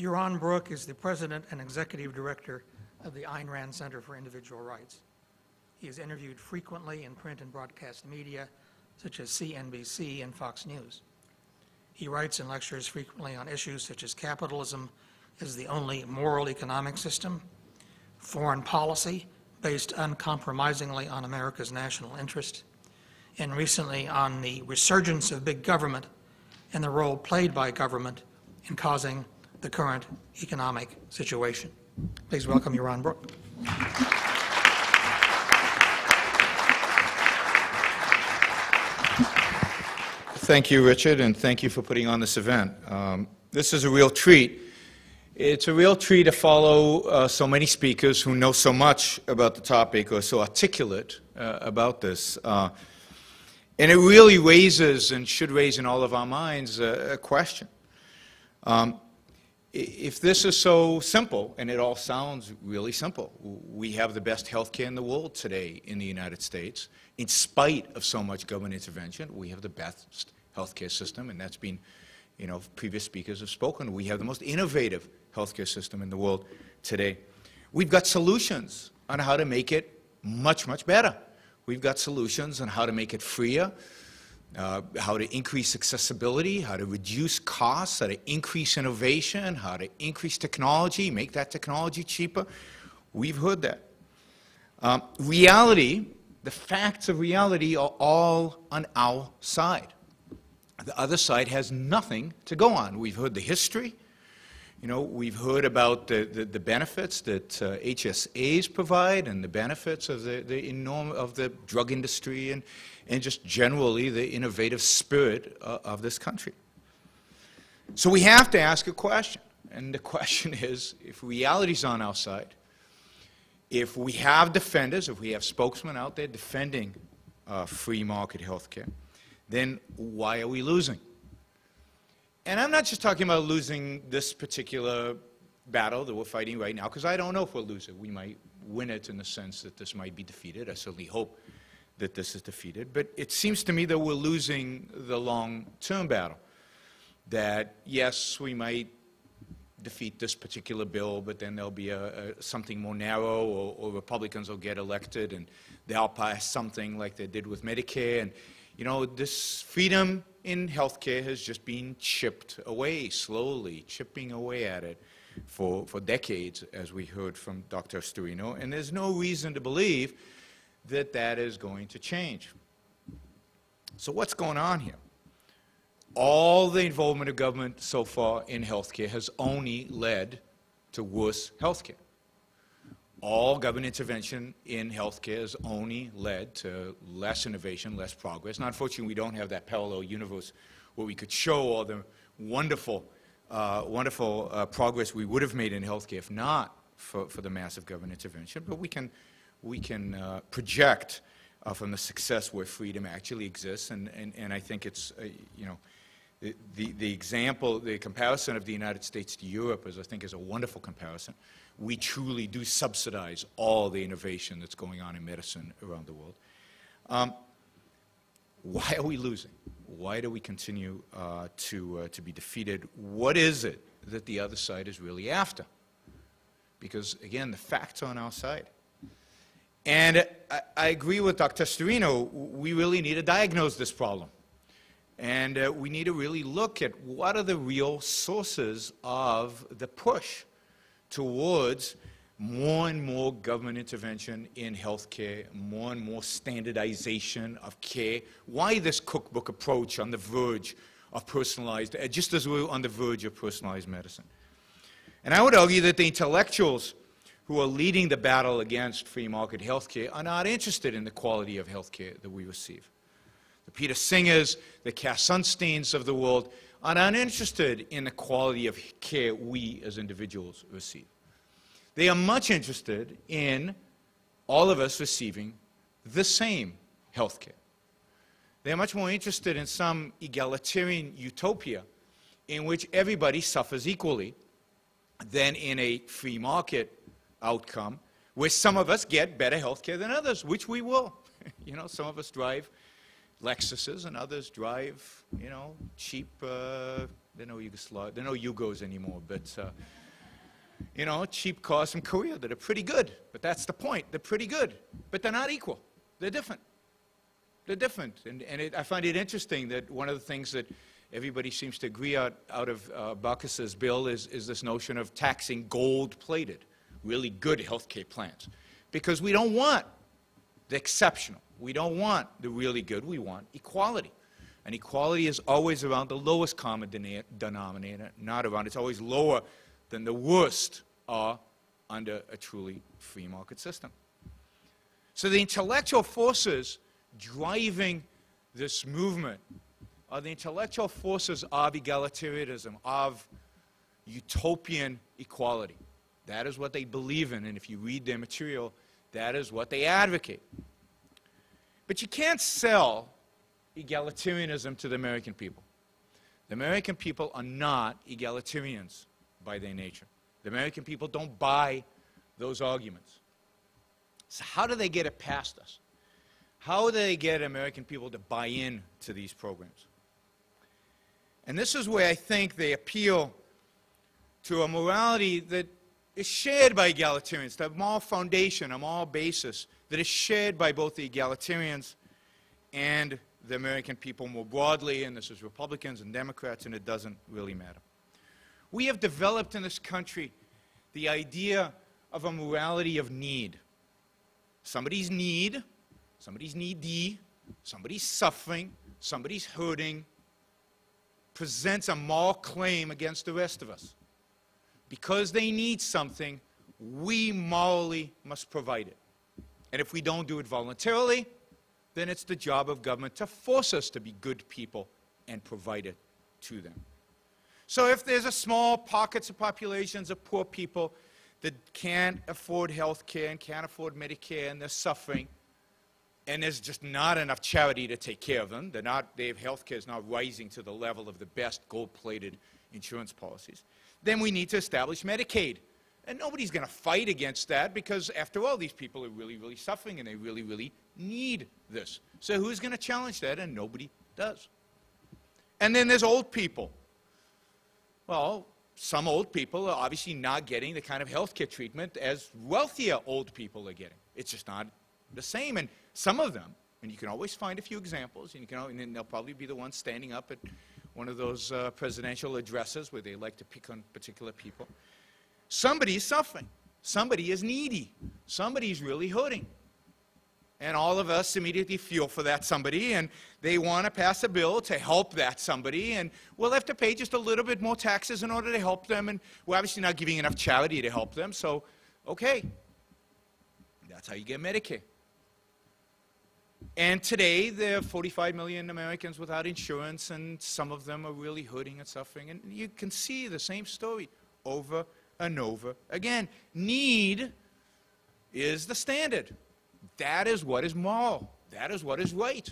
Yaron Brook is the president and executive director of the Ayn Rand Center for Individual Rights. He is interviewed frequently in print and broadcast media, such as CNBC and Fox News. He writes and lectures frequently on issues such as capitalism as the only moral economic system, foreign policy based uncompromisingly on America's national interest, and recently on the resurgence of big government and the role played by government in causing the current economic situation. Please welcome Yaron Brook. Thank you, Richard, and thank you for putting on this event. This is a real treat. It's a real treat to follow so many speakers who know so much about the topic or so articulate about this. And it really raises and should raise in all of our minds a question. If this is so simple, and it all sounds really simple, we have the best health care in the world today in the United States. In spite of so much government intervention, we have the best health care system, and that's been, previous speakers have spoken. We have the most innovative health care system in the world today. We've got solutions on how to make it much, much better. We've got solutions on how to make it freer, how to increase accessibility, how to reduce costs, how to increase innovation, how to increase technology, make that technology cheaper. We've heard that. Reality, the facts of reality are all on our side. The other side has nothing to go on. We've heard the history. We've heard about the benefits that HSAs provide and the benefits of the drug industry and just generally the innovative spirit of this country. So we have to ask a question, and the question is, if reality's on our side, if we have defenders, if we have spokesmen out there defending free market health care, then why are we losing? And I'm not just talking about losing this particular battle that we're fighting right now, because I don't know if we'll lose it. We might win it in the sense that this might be defeated. I certainly hope that this is defeated. But it seems to me that we're losing the long-term battle. That, yes, we might defeat this particular bill, but then there'll be something more narrow, or Republicans will get elected, and they'll pass something like they did with Medicare. And, this freedom in healthcare has just been chipped away, slowly chipping away at it for decades, as we heard from Dr. Storino, and there's no reason to believe that that is going to change. So what's going on here? All the involvement of government so far in healthcare has only led to worse healthcare. All government intervention in healthcare has only led to less innovation, less progress. And unfortunately, we don't have that parallel universe where we could show all the wonderful progress we would have made in healthcare if not for the massive government intervention. But we can project from the success where freedom actually exists. And I think it's, the example, the comparison of the United States to Europe I think is a wonderful comparison. We truly do subsidize all the innovation that's going on in medicine around the world. Why are we losing? Why do we continue to be defeated? What is it that the other side is really after? Because, again, the facts are on our side. And I agree with Dr. Storino. We really need to diagnose this problem. And we need to really look at what are the real sources of the push towards more and more government intervention in healthcare, more and more standardization of care. Why this cookbook approach on the verge of personalized, just as we're on the verge of personalized medicine? And I would argue that the intellectuals who are leading the battle against free market healthcare are not interested in the quality of healthcare that we receive. The Peter Singers, the Cass Sunsteins of the world are not interested in the quality of care we as individuals receive. They are much interested in all of us receiving the same health care. They are much more interested in some egalitarian utopia in which everybody suffers equally than in a free market outcome where some of us get better health care than others, which we will. Some of us drive Lexuses and others drive, cheap There are no Yugos anymore, but, you know, cheap cars from Korea that are pretty good. But that's the point. They're pretty good, but they're not equal. They're different. They're different. I find it interesting that one of the things that everybody seems to agree out of Baucus's bill is this notion of taxing gold-plated, really good health care plans. Because we don't want the exceptional. We don't want the really good. We want equality. And equality is always around the lowest common denominator, not around, it's always lower than the worst are under a truly free market system. So the intellectual forces driving this movement are the intellectual forces of egalitarianism, of utopian equality. That is what they believe in, and if you read their material, that is what they advocate. But you can't sell egalitarianism to the American people. The American people are not egalitarians by their nature. The American people don't buy those arguments. So how do they get it past us? How do they get American people to buy in to these programs? And this is where I think they appeal to a morality that is shared by egalitarians, to a moral foundation, a moral basis that is shared by both the egalitarians and the American people more broadly, and this is Republicans and Democrats, and it doesn't really matter. We have developed in this country the idea of a morality of need. Somebody's needy, somebody's suffering, somebody's hurting, presents a moral claim against the rest of us. Because they need something, we morally must provide it. And if we don't do it voluntarily, then it's the job of government to force us to be good people and provide it to them. So if there's a small pockets of populations of poor people that can't afford health care and can't afford Medicare and they're suffering, and there's just not enough charity to take care of them, their health care is not rising to the level of the best gold-plated insurance policies, then we need to establish Medicaid. And nobody's going to fight against that because, after all, these people are really, really suffering and they really, really need this. So who's going to challenge that? And nobody does. And then there's old people. Well, some old people are obviously not getting the kind of health care treatment as wealthier old people are getting. It's just not the same. And some of them, and you can always find a few examples, and then they'll probably be the ones standing up at one of those presidential addresses where they like to pick on particular people. Somebody is suffering. Somebody is needy. Somebody's really hurting. And all of us immediately feel for that somebody, and they want to pass a bill to help that somebody, and we'll have to pay just a little bit more taxes in order to help them, and we're obviously not giving enough charity to help them, so, okay. That's how you get Medicare. And today, there are 45 million Americans without insurance, and some of them are really hurting and suffering, and you can see the same story over and over again. Need is the standard. That is what is moral. That is what is right.